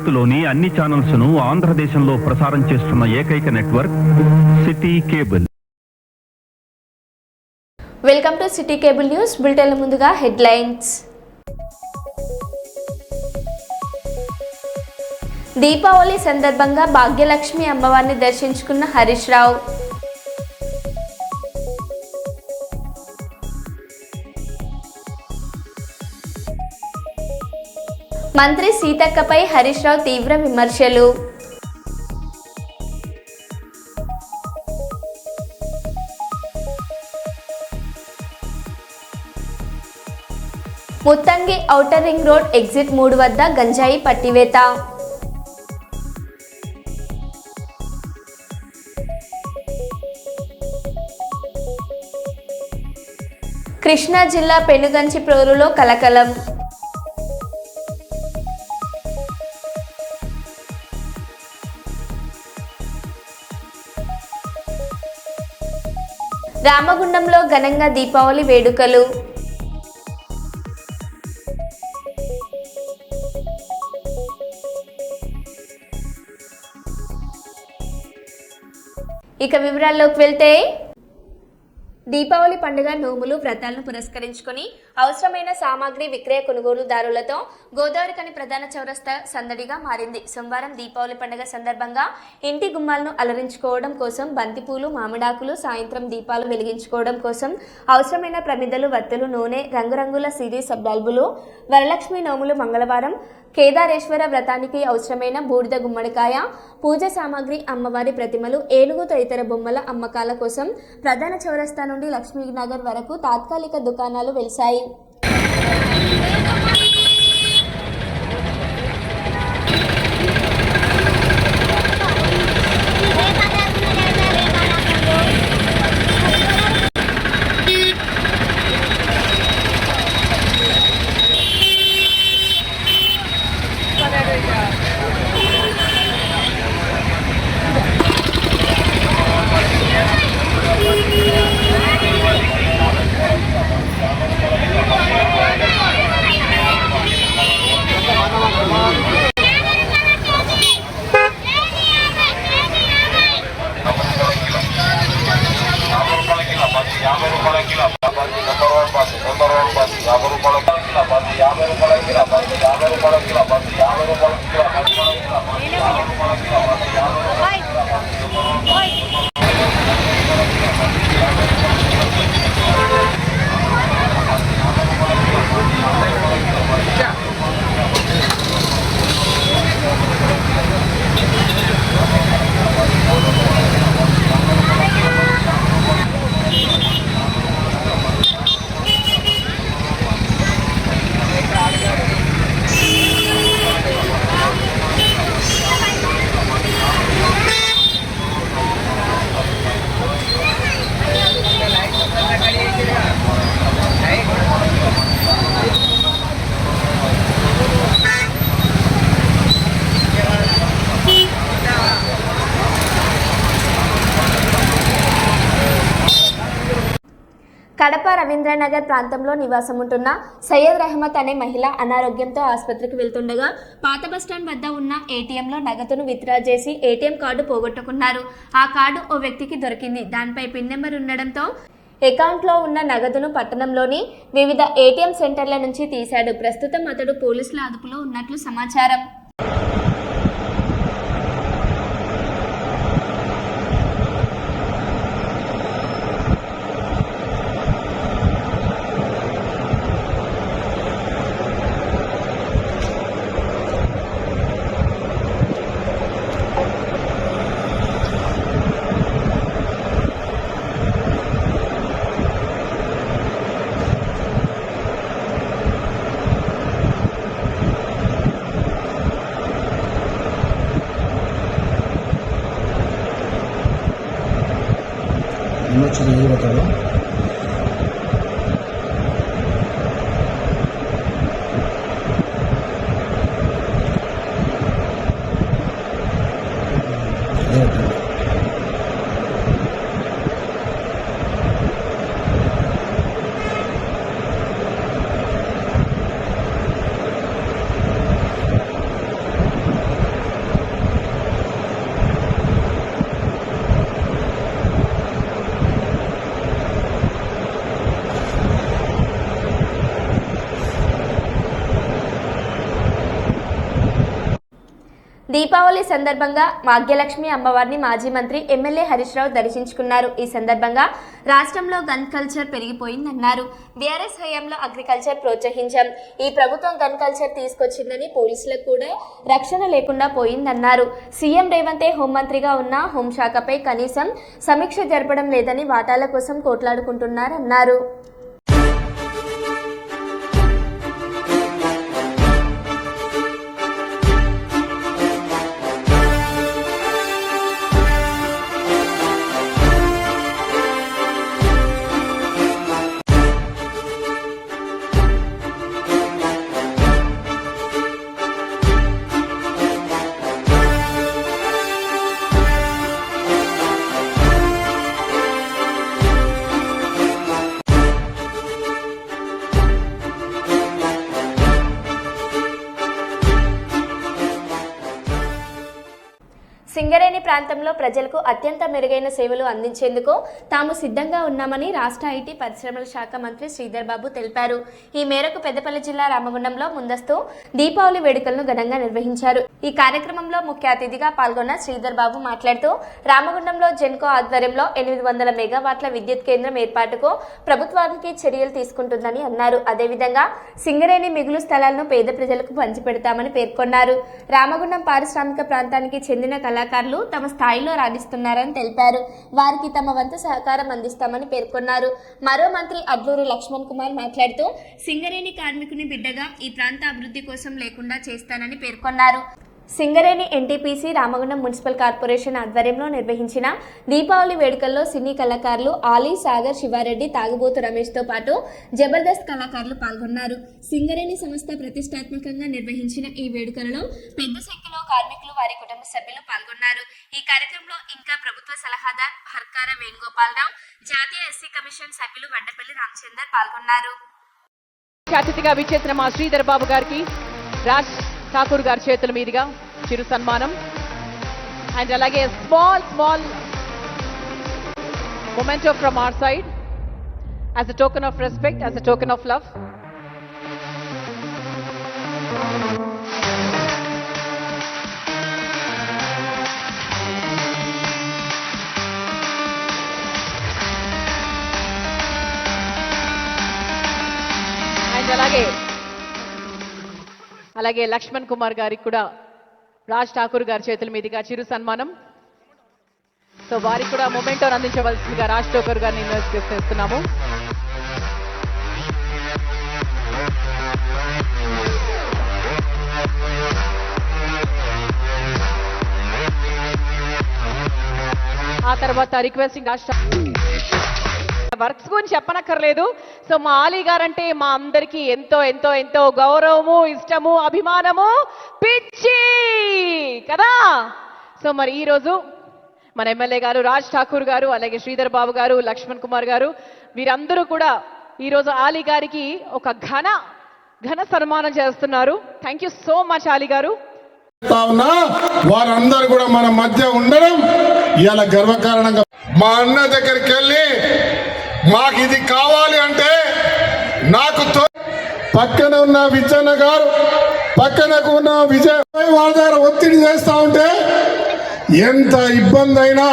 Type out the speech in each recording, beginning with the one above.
భారత్లోని అన్ని ఛానల్స్ ను ఆంధ్రదేశంలో ప్రసారం చేస్తున్న ఏకైక network city cable. Welcome to city cable news bulletin. ముందుగా హెడ్లైన్స్. దీపావళి సందర్భంగా భాగ్యలక్ష్మి అమ్మవారిని దర్శించుకున్న హరీష్ రావు. మంత్రి సీతక్కపై హరీష్ రావు తీవ్ర విమర్శలు. Muthangi outer ring road exit 3 వద్ద గంజాయి పట్టివేత. కృష్ణా జిల్లా పెనుగంచిప్రోలులో కలకలం. రామగుండంలో ఘనంగా దీపావళి వేడుకలు. ఇక వివరాల్లోకి వెళ్తే, దీపావళి పండుగ నోములు వ్రతాలను పురస్కరించుకొని అవసరమైన సామాగ్రి విక్రయ కొనుగోలుదారులతో గోదావరిఖని ప్రధాన చౌరస్తా సందడిగా మారింది. సోమవారం దీపావళి పండుగ సందర్భంగా ఇంటి గుమ్మాలను అలరించుకోవడం కోసం బంతిపూలు, మామిడాకులు, సాయంత్రం దీపాలు వెలిగించుకోవడం కోసం అవసరమైన ప్రమిదలు, వత్తులు, నూనె, రంగురంగుల సిరీస్ బల్బులు, వరలక్ష్మి నోములు మంగళవారం కేదారేశ్వర వ్రతానికి అవసరమైన బూడిద గుమ్మడికాయ, పూజ సామాగ్రి, అమ్మవారి ప్రతిమలు, ఏనుగు తదితర బొమ్మల అమ్మకాల కోసం ప్రధాన చౌరస్తా నుండి లక్ష్మీనగర్ వరకు తాత్కాలిక దుకాణాలు వెలిశాయి. కడప రవీంద్రనగర్ ప్రాంతంలో నివాసం ఉంటున్న సయ్యద్ రహమత్ అనే మహిళ అనారోగ్యంతో ఆసుపత్రికి వెళ్తుండగా పాత బస్టాండ్ వద్ద ఉన్న ఏటీఎంలో నగదును విత్డ్రా చేసి ఏటీఎం కార్డు పోగొట్టుకున్నారు. ఆ కార్డు ఓ వ్యక్తికి దొరికింది. దానిపై పిన్ నెంబర్ ఉండడంతో అకౌంట్లో ఉన్న నగదును పట్టణంలోని వివిధ ఏటీఎం సెంటర్ల నుంచి తీశాడు. ప్రస్తుతం అతడు పోలీసుల అదుపులో ఉన్నట్లు సమాచారం. దీపావళి సందర్భంగా భాగ్యలక్ష్మి అమ్మవారిని మాజీ మంత్రి ఎమ్మెల్యే హరీష్ రావు దర్శించుకున్నారు. ఈ సందర్భంగా రాష్ట్రంలో గన్ కల్చర్ పెరిగిపోయిందన్నారు. బీఆర్ఎస్ హయాంలో అగ్రికల్చర్ ప్రోత్సహించాం. ఈ ప్రభుత్వం గన్ కల్చర్ తీసుకొచ్చిందని పోలీసులకు కూడా రక్షణ లేకుండా పోయిందన్నారు. సీఎం రేవంతే హోంమంత్రిగా ఉన్న హోంశాఖపై కనీసం సమీక్ష జరపడం లేదని వాటాల కోసం కోట్లాడుకుంటున్నారన్నారు. సింగరేణి ప్రాంతంలో ప్రజలకు అత్యంత మెరుగైన సేవలు అందించేందుకు తాము సిద్ధంగా ఉన్నామని రాష్ట్ర ఐటీ పరిశ్రమల శాఖ మంత్రి శ్రీధర్ బాబు తెలిపారు. ఈ మేరకు పెద్దపల్లి జిల్లా రామగుండంలో ముందస్తు దీపావళి వేడుకలను ఘనంగా నిర్వహించారు. ఈ కార్యక్రమంలో ముఖ్య అతిథిగా పాల్గొన్న శ్రీధర్ బాబు మాట్లాడుతూ రామగుండంలో జెన్కో ఆధ్వర్యంలో 800 మెగావాట్ల విద్యుత్ కేంద్రం ఏర్పాటుకు ప్రభుత్వానికి చర్యలు తీసుకుంటుందని అన్నారు. అదేవిధంగా సింగరేణి మిగులు స్థలాలను పేద ప్రజలకు పంచిపెడతామని పేర్కొన్నారు. రామగుండం పారిశ్రామిక ప్రాంతానికి చెందిన కళాకారులు తమ స్థాయిలో రాణిస్తున్నారని తెలిపారు. వారికి తమ వంతు సహకారం అందిస్తామని పేర్కొన్నారు. మరో మంత్రి అడ్లూరు లక్ష్మణ్ కుమార్ మాట్లాడుతూ సింగరేణి కార్మికుని బిడ్డగా ఈ ప్రాంత అభివృద్ధి కోసం లేకుండా చేస్తానని పేర్కొన్నారు. Singareni NTPC Ramagundam municipal corporation ఆధ్వర్యంలో నిర్వహించిన దీపావళి వేడుకల్లో సినీ కళాకారులు ఆలీ, సాగర్, శివారెడ్డి, తాగుబోతు రమేష్తో పాటు జబర్దస్త్ కళాకారులు పాల్గొన్నారు. సింగరేణి సంస్థ ప్రతిష్టాత్మకంగా నిర్వహించిన ఈ వేడుకలలో పెద్ద సంఖ్యలో కార్మికులు, వారి కుటుంబ సభ్యులు పాల్గొన్నారు. ఈ కార్యక్రమంలో ఇంకా ప్రభుత్వ సలహాదారు హర్కార వేణుగోపాలరావు, జాతీయ ఎస్సీ కమిషన్ సభ్యులు వడ్డపల్లి రామచందర్ పాల్గొన్నారు. అతిథిగా విచ్చేసిన మా శ్రీధర్ బాబు గారికి రాజ్ ఠాకూర్ గారి చేతుల మీదుగా చిరు సన్మానం అండ్ అలాగే small memento from our side as a token of respect, as a token of love. And అలాగే లక్ష్మణ్ కుమార్ గారికి కూడా రాజ్ ఠాకూర్ గారి చేతుల మీదుగా చిరు సన్మానం. సో వారికి కూడా మొమెంటోని అందించవలసిందిగా రాజ్ ఠాకూర్ గారిని ఇన్వైట్ చేస్తున్నాము. ఆ తర్వాత రిక్వెస్టింగ్ రాజ్ వర్క్స్ గురించి చెప్పనక్కర్లేదు. సో మా ఆలీ గారంటే మా అందరికీ ఎంతో ఎంతో ఎంతో గౌరవము, ఇష్టము, అభిమానము, పిచ్చి కదా. సో మరి ఈరోజు మన ఎమ్మెల్యే గారు రాజ్ ఠాకూర్ గారు, అలాగే శ్రీధర్ బాబు గారు, లక్ష్మణ్ కుమార్ గారు, వీరందరూ కూడా ఈరోజు ఆలీ గారికి ఒక ఘన సన్మానం చేస్తున్నారు. Thank you so much Ali గారు. వారందరూ కూడా మన మధ్య ఉండడం ఇలా గర్వకారణంగా మా అన్న దగ్గరికి వెళ్ళి మాకు ఇది కావాలి అంటే నాకు పక్కన ఉన్న విజయన్న గారు, పక్కనకు ఉన్న విజయ్ వాళ్ళ దగ్గర ఒత్తిడి చేస్తా ఉంటే ఎంత ఇబ్బంది అయినా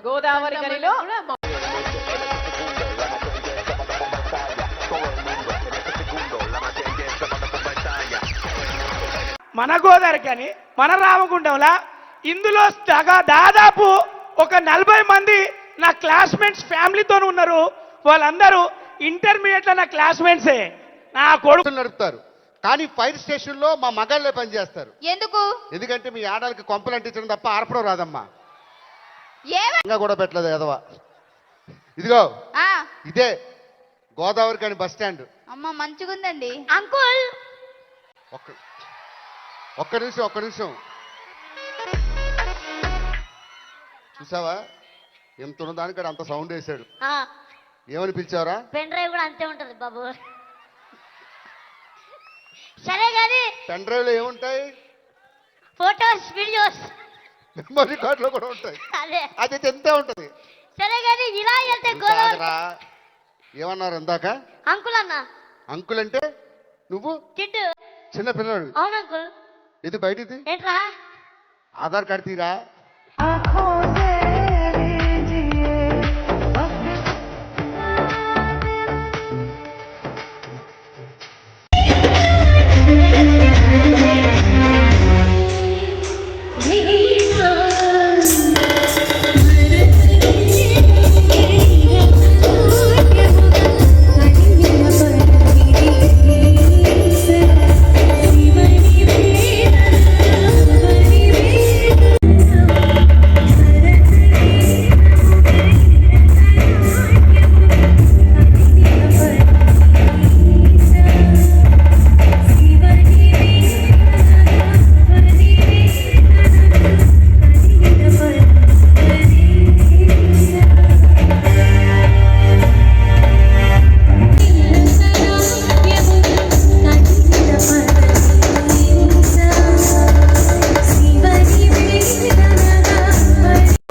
గోదావరి గనిలో మన గోదావరి కానీ మన రామగుండంలా ఇందులో దాదాపు ఒక 40 మంది నా క్లాస్మేట్స్ ఫ్యామిలీతో ఉన్నారు. వాళ్ళందరూ ఇంటర్మీడియట్లో నా క్లాస్మేట్సే. నా కొడుకు నడుపుతారు. కానీ ఫైర్ స్టేషన్లో మా మగాళ్ళే పనిచేస్తారు. ఎందుకు ఎందుకంటే మీ ఆడలకి కొంపలు అంటించడం తప్ప ఆర్పడం రాదమ్మా. ఏమ- ఇంకా కూడా పెట్టలేదు ఎదవా. ఇదిగో ఆ, ఇదే గోదావరి కాని బస్ స్టాండ్. అమ్మ మంచిగుందండి అంకుల్. ఒక్క నిమిషం చూసావా ఎంత ఉన్నదానికాడ అంత సౌండ్ వేశాడు. ఏమని పిలిచావరా? పెన్ డ్రైవ్ కూడా అంతే ఉంటది బాబు. సరే గాని పెన్ డ్రైవ్ లో ఏముంటాయి? ఫోటోస్ వీడియోస్ మెమరీ కార్డులో కూడా ఉంటాయి. అదే అది ఎంతే ఉంటది. సరే గాని ఇలా వెళ్తే నువ్వు గోదావరి. కాదురా. ఏమన్నారు ఇందాక? అంకుల్ అన్న అంకుల్ అంటే నువ్వు కిడ్డు. చిన్న పిల్లడు. అవును అంకుల్. ఇది బయటిది ఏంట్రా ఆధార్ కార్డు తీరా.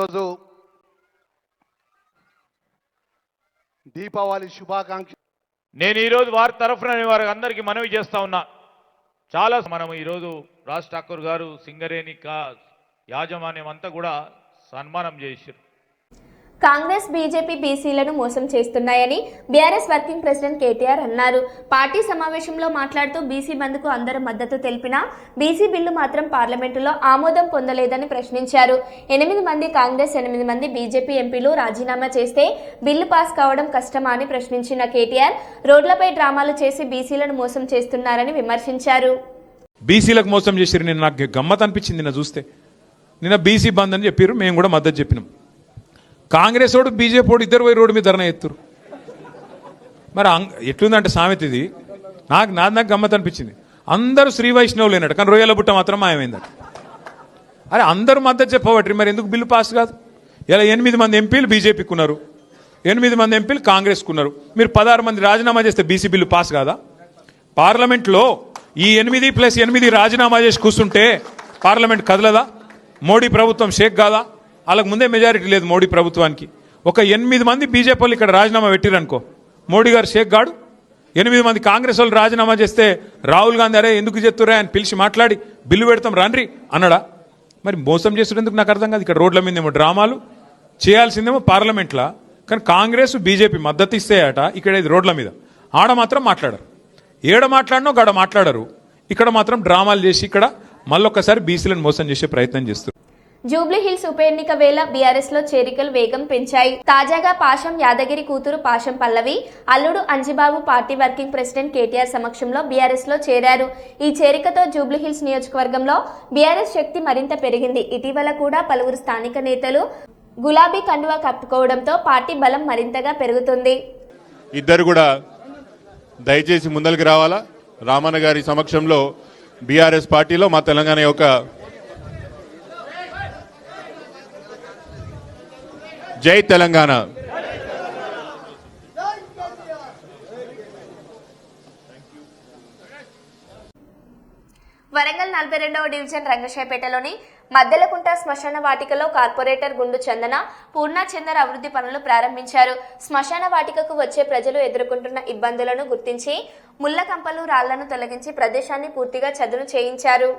రోజు దీపావళి శుభాకాంక్ష. నేను ఈరోజు వారి తరఫున వారి అందరికీ మనవి చేస్తా ఉన్నా. చాలా మనం ఈరోజు రాజ్ ఠాకూర్ గారు సింగరేణి యాజమాన్యం అంతా కూడా సన్మానం చేశారు. కాంగ్రెస్ బీజేపీ బీసీలను మోసం చేస్తున్నాయని బీఆర్ఎస్ వర్కింగ్ ప్రెసిడెంట్ కేటీఆర్ అన్నారు. పార్టీ సమావేశంలో మాట్లాడుతూ బీసీ బంద్కు అందరూ మద్దతు తెలిపినా బీసీ బిల్లు మాత్రం పార్లమెంటులో ఆమోదం పొందలేదని ప్రశ్నించారు. 8 మంది కాంగ్రెస్ 8 మంది బీజేపీ ఎంపీలు రాజీనామా చేస్తే బిల్లు పాస్ కావడం కష్టమా అని ప్రశ్నించిన కేటీఆర్ రోడ్లపై డ్రామాలు చేసి బీసీలను మోసం చేస్తున్నారని విమర్శించారు. బీసీలకు మోసం చేశారు. నేను నాకు గమ్మత్ అనిపించింది నిన్న చూస్తే. నిన్న బీసీ బంద్ అని చెప్పారు, మేము కూడా మద్దతు చెప్పినాం. కాంగ్రెస్ వాడు బీజేపీ వాడు ఇద్దరు పోయి రోడ్డు మీద ధర్నా ఎత్తురు. మరి ఎట్లుందంటే సామెత ఇది. నాకు గమ్మత్ అనిపించింది. అందరూ శ్రీ వైష్ణవులు అయినట్టు, కానీ రొయ్యల బుట్ట మాత్రం మాయమైందట. అరే అందరూ మద్దతు చెప్పబట్టి మరి ఎందుకు బిల్లు పాస్ కాదు? ఇలా 8 మంది ఎంపీలు బీజేపీకి ఉన్నారు, 8 మంది ఎంపీలు కాంగ్రెస్కు ఉన్నారు. మీరు 16 మంది రాజీనామా చేస్తే బీసీ బిల్లు పాస్ కాదా? పార్లమెంట్లో ఈ 8+8 రాజీనామా చేసి కూర్చుంటే పార్లమెంట్ కదలదా? మోడీ ప్రభుత్వం షేక్ కాదా? వాళ్ళకు ముందే మెజారిటీ లేదు మోడీ ప్రభుత్వానికి. ఒక 8 మంది బీజేపీ వాళ్ళు ఇక్కడ రాజీనామా పెట్టిరనుకో, మోడీ గారు షేక్ గాడు. 8 మంది కాంగ్రెస్ వాళ్ళు రాజీనామా చేస్తే రాహుల్ గాంధీ అరే ఎందుకు చెప్తురా అని పిలిచి మాట్లాడి బిల్లు పెడతాం రండి అన్నాడా? మరి మోసం చేసేందుకు నాకు అర్థం కాదు. ఇక్కడ రోడ్ల మీదేమో డ్రామాలు చేయాల్సిందేమో పార్లమెంట్లో, కానీ కాంగ్రెస్ బీజేపీ మద్దతు ఇస్తాయట. ఇక్కడ ఇది రోడ్ల మీద ఆడ మాత్రం మాట్లాడరు. ఏడ మాట్లాడినో గడ మాట్లాడరు. ఇక్కడ మాత్రం డ్రామాలు చేసి ఇక్కడ మళ్ళొక్కసారి బీసీలను మోసం చేసే ప్రయత్నం చేస్తారు. జూబ్లీ హిల్స్ ఉప ఎన్నిక వేళ బీఆర్ఎస్ లో చేరికలు వేగం పెంచాయి. తాజాగా పాషం యాదగిరి కూతురు పాషం పల్లవి అల్లుడు Anjibabu party working president KTR సమక్షంలో బీఆర్ఎస్ లో చేరారు. ఈ చేరికతో జూబ్లీ హిల్స్ నియోజకవర్గంలో బీఆర్ఎస్ శక్తి మరింత పెరిగింది. ఇటీవల కూడా పలువురు స్థానిక నేతలు గులాబీ కండువా కప్పుకోవడంతో పార్టీ బలం మరింతగా పెరుగుతుంది. ఇద్దరు కూడా దయచేసి ముందరికి రావాలా. రామన్న గారి సమక్షంలో బీఆర్ఎస్ పార్టీలో మా తెలంగాణ యొక్క జై తెలంగాణ. వరంగల్ 42వ డివిజన్ రంగశాయపేటలోని మద్దెలకుంట శ్మశాన వాటికలో కార్పొరేటర్ గుండు చందన పూర్ణచందర్ అభివృద్ధి పనులు ప్రారంభించారు. శ్మశాన వాటికకు వచ్చే ప్రజలు ఎదుర్కొంటున్న ఇబ్బందులను గుర్తించి ముళ్ళ కంపలు రాళ్లను తొలగించి ప్రదేశాన్ని పూర్తిగా చదును చేయించారు.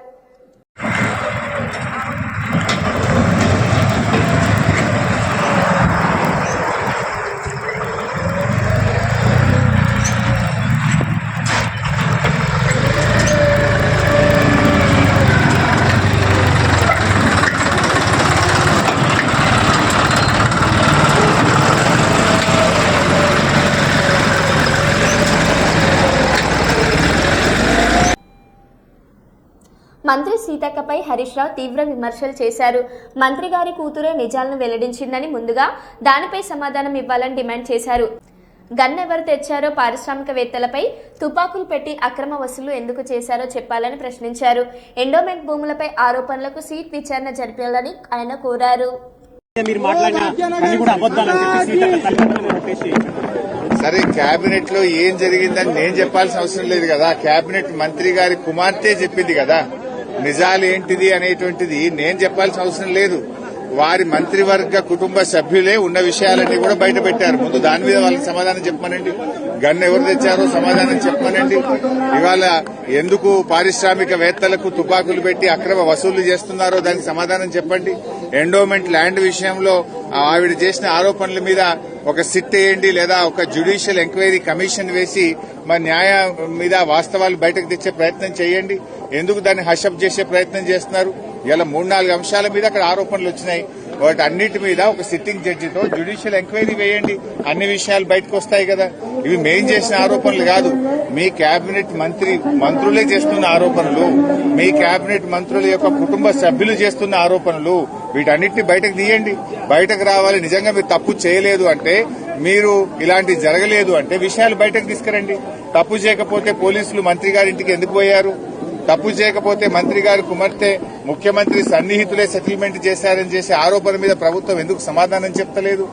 మంత్రి సీతక్కపై హరీష్ రావు తీవ్ర విమర్శలు చేశారు. మంత్రి గారి కూతురే నిజాలను వెల్లడించిందని, ముందుగా దానిపై సమాధానం ఇవ్వాలని డిమాండ్ చేశారు. గన్ ఎవరు తెచ్చారో, పారిశ్రామికవేత్తలపై తుపాకులు పెట్టి అక్రమ వసూలు ఎందుకు చేశారో చెప్పాలని ప్రశ్నించారు. ఎండోమెంట్ భూములపై ఆరోపణలకు సీట్ విచారణ జరిపాలని ఆయన కోరారు. సరే, కేబినెట్ లో ఏం జరిగిందని నేను చెప్పాల్సిన అవసరం లేదు కదా. కేబినెట్ మంత్రి గారి కుమార్తె చెప్పింది కదా. నిజాలు ఏంటిది అనేటువంటిది నేను చెప్పాల్సిన అవసరం లేదు. వారి మంత్రివర్గ కుటుంబ సభ్యులే ఉన్న విషయాలన్నీ కూడా బయట పెట్టారు. ముందు దాని మీద వాళ్ళకి సమాధానం చెప్పమనండి. గన్ ఎవరు తెచ్చారో సమాధానం చెప్పమనండి. ఇవాళ ఎందుకు పారిశ్రామికవేత్తలకు తుపాకులు పెట్టి అక్రమ వసూళ్లు చేస్తున్నారో దానికి సమాధానం చెప్పండి. ఎండోమెంట్ ల్యాండ్ విషయంలో ఆవిడ చేసిన ఆరోపణల మీద ఒక సిట్ వేయండి, లేదా ఒక జ్యుడిషియల్ ఎంక్వైరీ కమిషన్ వేసి మన న్యాయం మీద వాస్తవాలు బయటకు తెచ్చే ప్రయత్నం చేయండి. ఎందుకు దాన్ని హషప్ చేసే ప్రయత్నం చేస్తున్నారు? ఇలా 3-4 అంశాల మీద అక్కడ ఆరోపణలు వచ్చినాయి. వాటి అన్నిటి మీద ఒక సిట్టింగ్ జడ్జితో జ్యుడిషియల్ ఎంక్వైరీ వేయండి. అన్ని విషయాలు బయటకు వస్తాయి కదా. ఇవి మేం చేసిన ఆరోపణలు కాదు, మీ కేబినెట్ మంత్రులే చేస్తున్న ఆరోపణలు, మీ కేబినెట్ మంత్రుల యొక్క కుటుంబ సభ్యులు చేస్తున్న ఆరోపణలు. వీటన్నిటిని బయటకు తీయండి. బయటకు రావాలి. నిజంగా మీరు తప్పు చేయలేదు అంటే, మీరు ఇలాంటి జరగలేదు అంటే విషయాలు బయటకు తీసుకురండి. తప్పు చేయకపోతే పోలీసులు మంత్రి గారి ఇంటికి ఎందుకు పోయారు? తప్పు చేయకపోతే మంత్రి గారి కుమార్తె ముఖ్యమంత్రి సన్నిహితులే సెటిల్మెంట్ చేశారని చేసే ఆరోపణ మీద ప్రభుత్వం ఎందుకు సమాధానం చెప్తలేదు?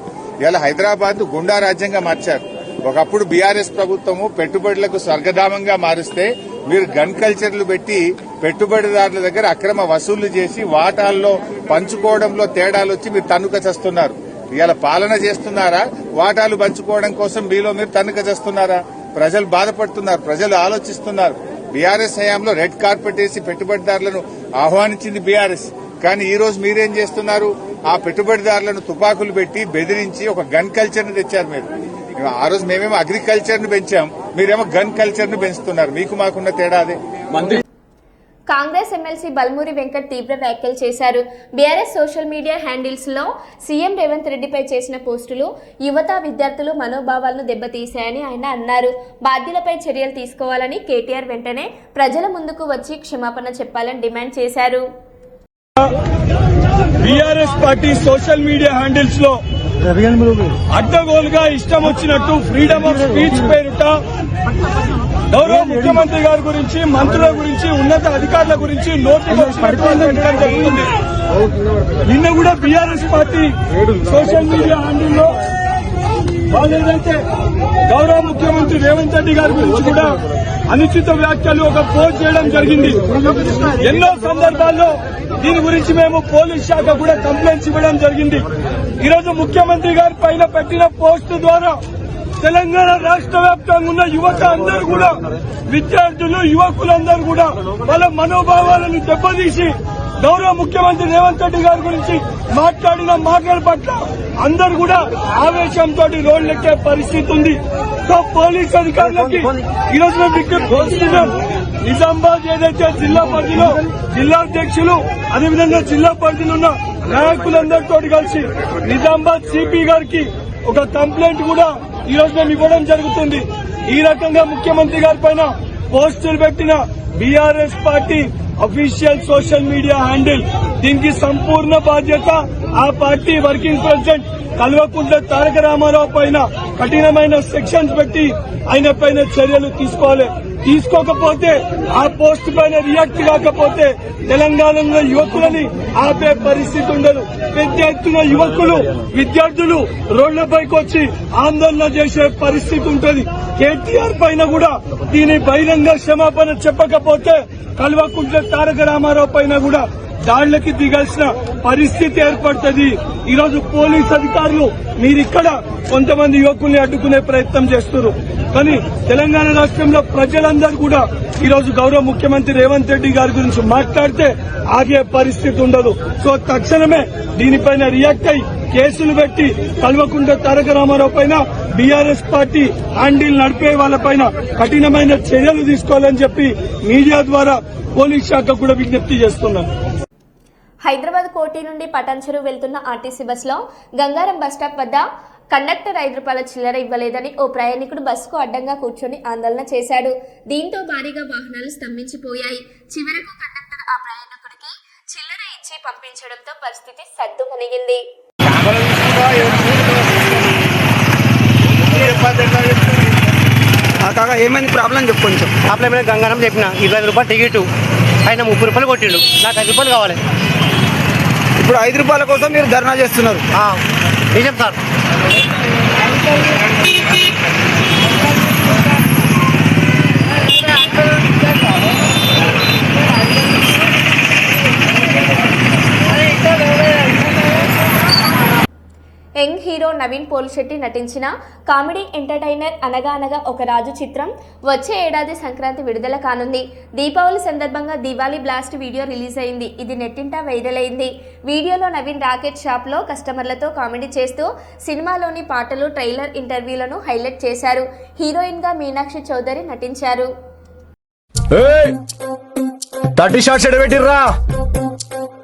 ఇలా హైదరాబాద్ గుండా రాజ్యంగా మార్చారు. ఒకప్పుడు బీఆర్ఎస్ ప్రభుత్వము పెట్టుబడులకు స్వర్గధామంగా మారుస్తే మీరు గన్ కల్చర్లు పెట్టి పెట్టుబడిదారుల దగ్గర అక్రమ వసూళ్లు చేసి వాటాల్లో పంచుకోవడంలో తేడాలు వచ్చి మీరు తన్నుక చేస్తున్నారు. ఇలా పాలన చేస్తున్నారా? వాటాలు పంచుకోవడం కోసం మీలో మీరు తన్నుక చేస్తున్నారా? ప్రజలు బాధపడుతున్నారు, ప్రజలు ఆలోచిస్తున్నారు. బీఆర్ఎస్ హయాంలో రెడ్ కార్పెట్ వేసి పెట్టుబడిదారులను ఆహ్వానించింది బీఆర్ఎస్. కానీ ఈ రోజు మీరేం చేస్తున్నారు? ఆ పెట్టుబడిదారులను తుపాకులు పెట్టి బెదిరించి ఒక గన్ కల్చర్ ను తెచ్చారు. మీరు ఆ రోజు మేమేమో అగ్రికల్చర్ ను పెంచాం, మీరేమో గన్ కల్చర్ ను పెంచుతున్నారు. మీకు మాకున్న తేడా అదే. కాంగ్రెస్ ఎమ్మెల్సీ బల్మూరి వెంకట్ తీవ్ర వ్యాఖ్యలు చేశారు. బీఆర్ఎస్ సోషల్ మీడియా హ్యాండిల్స్ లో సీఎం రేవంత్ రెడ్డిపై చేసిన పోస్టులు యువత విద్యార్థులు మనోభావాలను దెబ్బతీశాయని ఆయన అన్నారు. బాధ్యులపై చర్యలు తీసుకోవాలని, కేటీఆర్ వెంటనే ప్రజల ముందుకు వచ్చి క్షమాపణ చెప్పాలని డిమాండ్ చేశారు. BRS party social media handles లో అడ్డగోలుగా ఇష్టం వచ్చినట్టు ఫ్రీడమ్ ఆఫ్ స్పీచ్ పేరుట గౌరవ ముఖ్యమంత్రి గారి గురించి, మంత్రుల గురించి, ఉన్నత అధికారుల గురించి పెట్టడం జరుగుతుంది. నిన్న కూడా బీఆర్ఎస్ పార్టీ సోషల్ మీడియా హ్యాండిల్లో వాళ్ళు ఏదైతే గౌరవ ముఖ్యమంత్రి రేవంత్ రెడ్డి గారి గురించి కూడా అనుచిత వ్యాఖ్యలు ఒక పోస్ట్ చేయడం జరిగింది. ఎన్నో సందర్భాల్లో దీని గురించి మేము పోలీస్ శాఖ కూడా కంప్లైంట్స్ ఇవ్వడం జరిగింది. ఈరోజు ముఖ్యమంత్రి గారి పైన పెట్టిన పోస్టు ద్వారా తెలంగాణ రాష్ట్ర వ్యాప్తంగా ఉన్న యువత అందరూ కూడా, విద్యార్థులు, యువకులందరూ కూడా వాళ్ళ మనోభావాలను దెబ్బతీసి గౌరవ ముఖ్యమంత్రి రేవంత్ రెడ్డి గారి గురించి మాట్లాడిన మాటల పట్ల అందరూ కూడా ఆవేశంతో రోడ్లెక్కే పరిస్థితి ఉంది. సో పోలీస్ అధికారులకి ఈరోజు మేము విజ్ఞప్తి చేస్తున్నాం. నిజామాబాద్ ఏదైతే జిల్లా పరిధిలో జిల్లా అధ్యక్షులు, అదేవిధంగా జిల్లా పరిధిలో ఉన్న నాయకులందరితో కలిసి నిజామాబాద్ సిపి గారికి ఒక కంప్లైంట్ కూడా ఈ రోజు మేము ఇవ్వడం జరుగుతుంది. ఈ రకంగా ముఖ్యమంత్రి గారి పైన పోస్టులు పెట్టిన BRS party official social media handle, దీనికి సంపూర్ణ బాధ్యత ఆ party working president Kalvakuntla Taraka Ramarao పైన కఠినమైన సెక్షన్స్ పెట్టి ఆయన పైన చర్యలు తీసుకోవాలి. తీసుకోకపోతే, ఆ పోస్ట్ పైన రియాక్ట్ కాకపోతే తెలంగాణలో యువకులని ఆపే పరిస్థితి ఉండదు. పెద్ద ఎత్తున యువకులు, విద్యార్థులు రోడ్లపైకి వచ్చి ఆందోళన చేసే పరిస్థితి ఉంటుంది. కేటీఆర్ పైన కూడా దీని బహిరంగ క్షమాపణ చెప్పకపోతే కల్వకుంట్ల తారక రామారావు పైన కూడా దాడులకి దిగాల్సిన పరిస్థితి ఏర్పడుతుంది. ఈరోజు పోలీస్ అధికారులు మీరిక్కడ కొంతమంది యువకుల్ని అడ్డుకునే ప్రయత్నం చేస్తున్నారు. కానీ తెలంగాణ రాష్ట్రంలో ప్రజలందరూ కూడా ఈరోజు గౌరవ ముఖ్యమంత్రి రేవంత్ రెడ్డి గారి గురించి మాట్లాడితే ఆగే పరిస్థితి ఉండదు. సో తక్షణమే దీనిపైన రియాక్ట్ అయి కేసులు పెట్టి కల్వకుంట్ల తారక రామారావు పైన, బీఆర్ఎస్ పార్టీ హ్యాండిల్ నడిపే వాళ్ళపైన కఠినమైన చర్యలు తీసుకోవాలని చెప్పి మీడియా ద్వారా పోలీస్ శాఖ కూడా విజ్ఞప్తి చేస్తున్నాం. హైదరాబాద్ కోటి నుండి పటాన్చెరు వెళ్తున్న ఆర్టీసీ బస్సులో గంగారం బస్టాప్ వద్ద కండక్టర్ 5 రూపాయల చిల్లర ఇవ్వలేదని ఓ ప్రయాణికుడు బస్సుకు అడ్డంగా కూర్చొని ఆందోళన చేశాడు. దీంతో భారీగా వాహనాలు స్తంభించిపోయాయి. చివరకు కండక్టర్ ఆ ప్రయాణికుడికి చిల్లర ఇచ్చి పంపించడంతో పరిస్థితి సద్దుమణిగింది. కాక ఏమైంది ప్రాబ్లం చెప్పు కొంచెం. ప్రాబ్లం ఏమైనా గంగారం చెప్పిన 25 రూపాయలు టికెట్ ఆయన 30 రూపాయలు కొట్టిండు. నాకు 5 రూపాయలు కావాలి. ఇప్పుడు 5 రూపాయల కోసం మీరు ధర్నా చేస్తున్నారు. నిజం sir. Young hero Naveen Polishetty నటించిన కామెడీ ఎంటర్టైనర్ అనగా అనగా ఒక రాజు చిత్రం వచ్చే ఏడాది సంక్రాంతి విడుదల కానుంది. దీపావళి సందర్భంగా దివాళీ బ్లాస్ట్ వీడియో రిలీజ్ అయింది. ఇది నెట్టింట వైరల్ అయింది. వీడియోలో నవీన్ రాకెట్ షాప్లో కస్టమర్లతో కామెడీ చేస్తూ సినిమాలోని పాటలు, ట్రైలర్, ఇంటర్వ్యూలను హైలైట్ చేశారు. హీరోయిన్గా మీనాక్షి చౌదరి నటించారు. 30 షార్ట్స్ ఎడబెట్టిర్రా.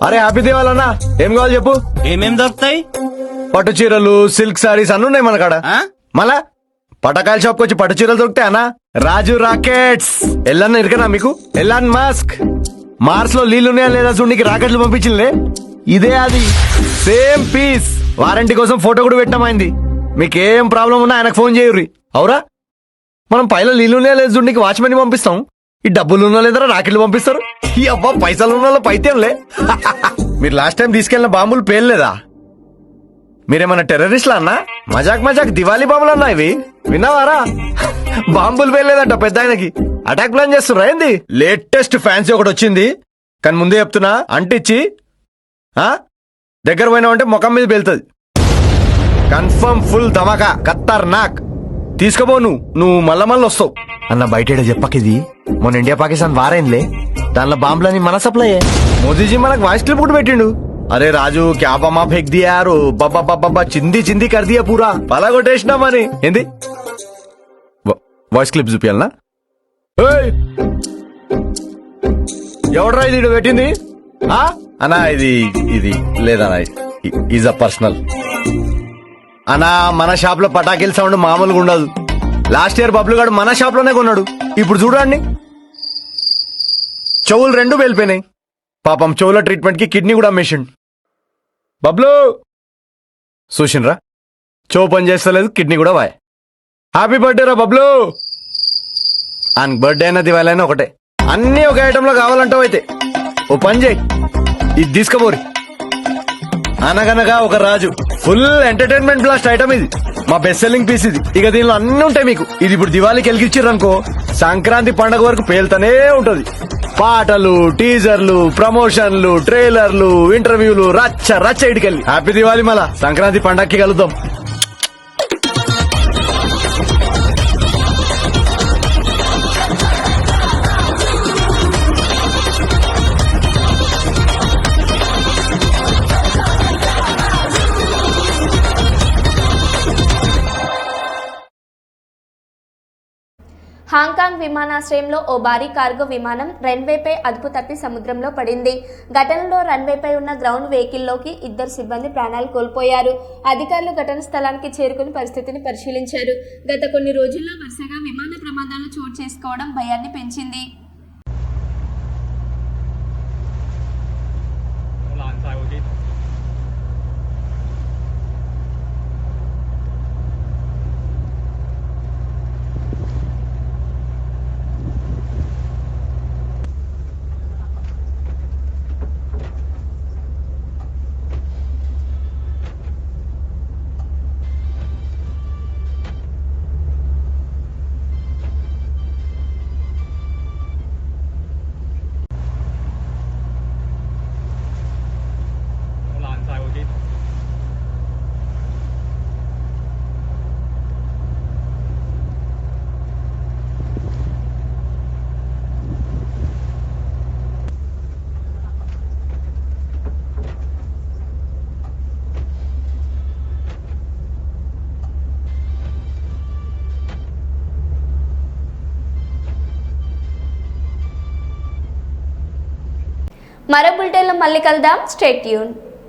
అరే హ్యాపీ దివాళీ అన్న, ఏం కావాలి చెప్పు. ఏమేం దొరుకుతాయి? పట్టు చీరలు, సిల్క్ సారీస్ అన్ని ఉన్నాయి మన కాడ. మళ్ళా పటకాయల షాప్ వచ్చి పట్టు చీరలు దొరుకుతాయి అన్న. రాజు రాకెట్స్ ఎల్లన్న ఇరికనా మీకు? ఎలాన్ మస్క్ మార్స్ లో నీళ్లున్నాయా లేదా చూడనికి రాకెట్లు పంపించిందిలే, ఇదే అది సేమ్ పీస్. వారంటీ కోసం ఫోటో కూడా పెట్టామైంది. మీకేం ప్రాబ్లం ఉన్నా ఆయనకు ఫోన్ చేయుర్రి. అవురా, మనం పైలో నీళ్లున్నాయా లేదా చూడనికి వాచ్మెన్ పంపిస్తాం. ఈ డబ్బులు ఉన్నా లేదా రాకెట్లు పంపిస్తారు. ఈ అబ్బా పైసలు ఉన్న పైతేంలే. మీరు లాస్ట్ టైం తీసుకెళ్లిన బాంబులు పేర్లేదా? మీరేమన్నా టెర్రరిస్ట్లా అన్నా? మజాక్ మజాక్ దివాళీ బాంబులు అన్నా ఇవి, విన్నావారా? బాంబులు పేర్లేదంట పెద్ద ఆయనకి. అటాక్ ప్లాన్ చేస్తున్నా ఏంది? లేటెస్ట్ ఫ్యాన్సీ ఒకటి వచ్చింది, కానీ ముందే చెప్తున్నా అంటిచ్చి దగ్గర పోయినావంటే ముఖం మీద పేలుతుంది. కన్ఫర్మ్ ఫుల్ ధమాకా, ఖతర్నాక్. తీసుకోబో నువ్వు మళ్ళా వస్తావు అన్న. బయట చెప్పకిది మొన్న ఇండియా పాకిస్తాన్ వారైందిలే, దానిలో బాంబులని మన సప్లై. మోదీజీ మనకు వాయిస్ క్లిప్ కూడా పెట్టిండు. అరే రాజు క్యా బమా ఫేక్ దియా యారు, బాబా బాబా చింది చింది కర్ దియా పూరా, పలా కొట్టేసినామని. ఏంది వాయిస్ క్లిప్ చూపియాలనా? ఎవడరా ఇది పెట్టింది అన్నా? ఇది లేదన్నా, ఈజ్ అ పర్సనల్ అన్నా. మన షాప్ లో పటాకిల్ సౌండ్ మామూలుగా ఉండదు. లాస్ట్ ఇయర్ బబ్లు గాడు మన షాప్ లోనే కొన్నాడు. ఇప్పుడు చూడండి చెవులు 2 వెళ్ళిపోయినాయి. పాపం చెవుల ట్రీట్మెంట్ కి కిడ్నీ కూడా అమ్మేసిండు. బబ్లు చూసిండ్రా, చెవు పని చేస్తలేదు, కిడ్నీ కూడా వాయ్. హ్యాపీ బర్త్డే రా బబ్లు. ఆయన బర్త్డే అయినా దివాళీ అయినా ఒకటే. అన్ని ఒక ఐటమ్ లో కావాలంటావు అయితే ఓ పని చేయి, ఇది తీసుకోబోరి. అనగనగా ఒక రాజు ఫుల్ ఎంటర్టైన్మెంట్ బ్లాస్ట్ ఐటమ్ ఇది. మా బెస్ట్ సెల్లింగ్ పీస్ ఇది. ఇక దీనిలో అన్ని ఉంటాయి మీకు. ఇది ఇప్పుడు దివాళీకి వెలిగించారనుకో, సంక్రాంతి పండుగ వరకు పేలుతూనే ఉంటది. పాటలు, టీజర్లు, ప్రమోషన్లు, ట్రైలర్లు, ఇంటర్వ్యూలు, రచ్చ రచ్చ ఇటుకెళ్ళి. హ్యాపీ దివాళీ. మళ్ళా సంక్రాంతి పండగకి కలుద్దాం. హాంకాంగ్ విమానాశ్రయంలో ఓ భారీ కార్గో విమానం రన్వేపై అదుపు తప్పి సముద్రంలో పడింది. ఘటనలో రన్వేపై ఉన్న గ్రౌండ్ వెహికల్లోకి 2 సిబ్బంది ప్రాణాలు కోల్పోయారు. అధికారులు ఘటన స్థలానికి చేరుకుని పరిస్థితిని పరిశీలించారు. గత కొన్ని రోజుల్లో వరుసగా విమాన ప్రమాదాలు చోటు చేసుకోవడం భయాన్ని పెంచింది. మరో బులెటిన్లో మళ్ళీ కలుద్దాం. Stay tune.